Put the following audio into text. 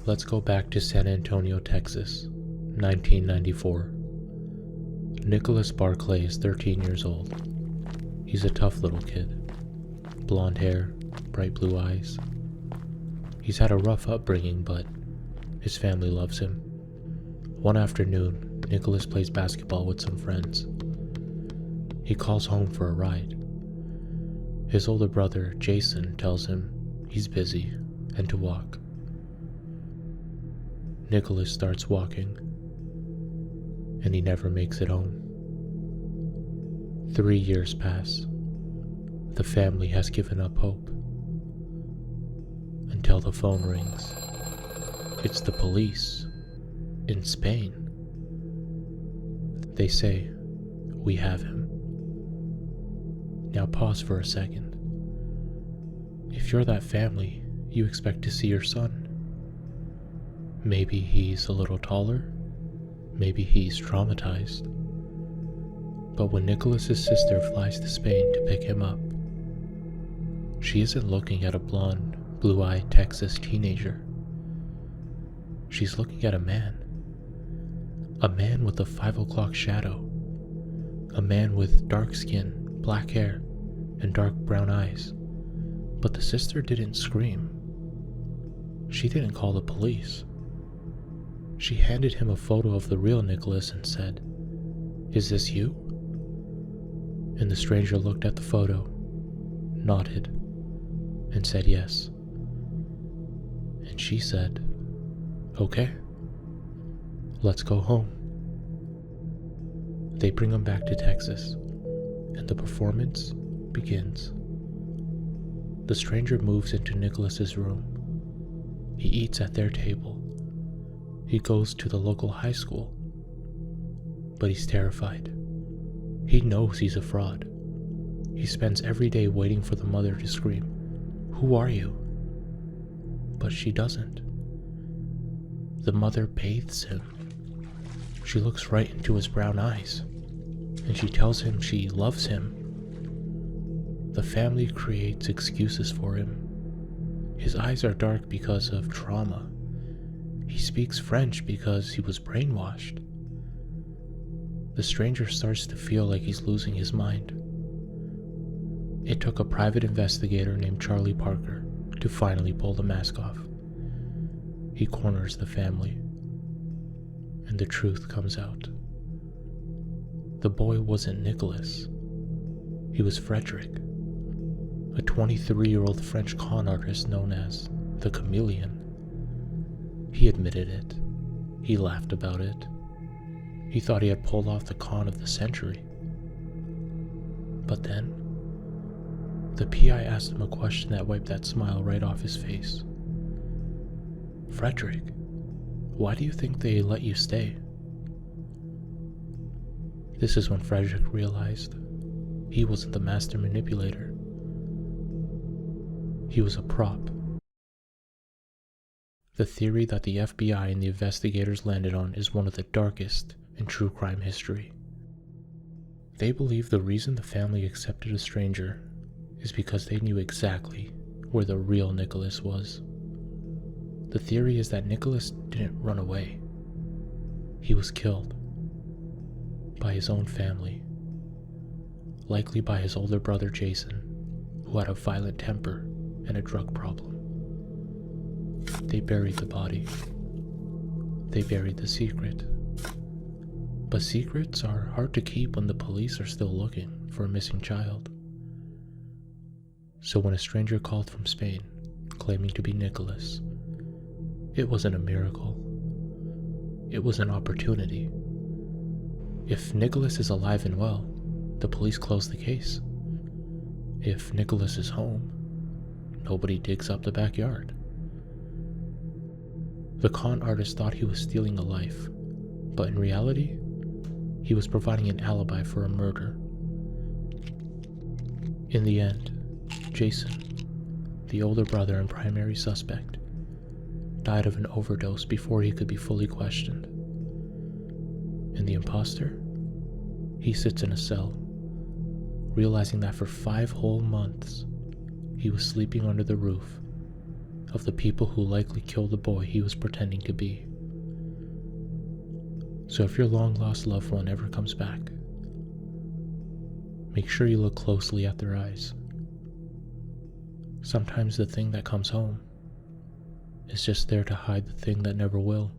Let's go back to San Antonio, Texas, 1994. Nicholas Barclay is 13 years old. He's a tough little kid. Blonde hair, bright blue eyes. He's had a rough upbringing, but his family loves him. One afternoon, Nicholas plays basketball with some friends. He calls home for a ride. His older brother, Jason, tells him he's busy and to walk. Nicholas starts walking, and he never makes it home. 3 years pass. The family has given up hope. Until the phone rings. It's the police in Spain. They say, "We have him." Now pause for a second. If you're that family, you expect to see your son. Maybe he's a little taller. Maybe he's traumatized. But when Nicholas's sister flies to Spain to pick him up, she isn't looking at a blonde, blue-eyed Texas teenager. She's looking at a man with a 5 o'clock shadow, a man with dark skin, black hair, and dark brown eyes. But the sister didn't scream. She didn't call the police. She handed him a photo of the real Nicholas and said, "Is this you?" And the stranger looked at the photo, nodded, and said yes. And she said, "Okay, let's go home." They bring him back to Texas, and the performance begins. The stranger moves into Nicholas's room. He eats at their table. He goes to the local high school, but he's terrified. He knows he's a fraud. He spends every day waiting for the mother to scream, "Who are you?" But she doesn't. The mother bathes him. She looks right into his brown eyes, and she tells him she loves him. The family creates excuses for him. His eyes are dark because of trauma. He speaks French because he was brainwashed. The stranger starts to feel like he's losing his mind. It took a private investigator named Charlie Parker to finally pull the mask off. He corners the family, and the truth comes out. The boy wasn't Nicholas. He was Frédéric, a 23-year-old French con artist known as the Chameleon. He admitted it. He laughed about it. He thought he had pulled off the con of the century. But then, the PI asked him a question that wiped that smile right off his face. "Frédéric, why do you think they let you stay?" This is when Frédéric realized he wasn't the master manipulator. He was a prop. The theory that the FBI and the investigators landed on is one of the darkest in true crime history. They believe the reason the family accepted a stranger is because they knew exactly where the real Nicholas was. The theory is that Nicholas didn't run away. He was killed by his own family, likely by his older brother Jason, who had a violent temper and a drug problem. They buried the body. They buried the secret. But secrets are hard to keep when the police are still looking for a missing child. So when a stranger called from Spain, claiming to be Nicholas, it wasn't a miracle. It was an opportunity. If Nicholas is alive and well, the police close the case. If Nicholas is home, nobody digs up the backyard. The con artist thought he was stealing a life, but in reality, he was providing an alibi for a murder. In the end, Jason, the older brother and primary suspect, died of an overdose before he could be fully questioned. And the imposter? He sits in a cell, realizing that for 5 whole months, he was sleeping under the roof of the people who likely killed the boy he was pretending to be. So if your long-lost loved one ever comes back, make sure you look closely at their eyes. Sometimes the thing that comes home is just there to hide the thing that never will.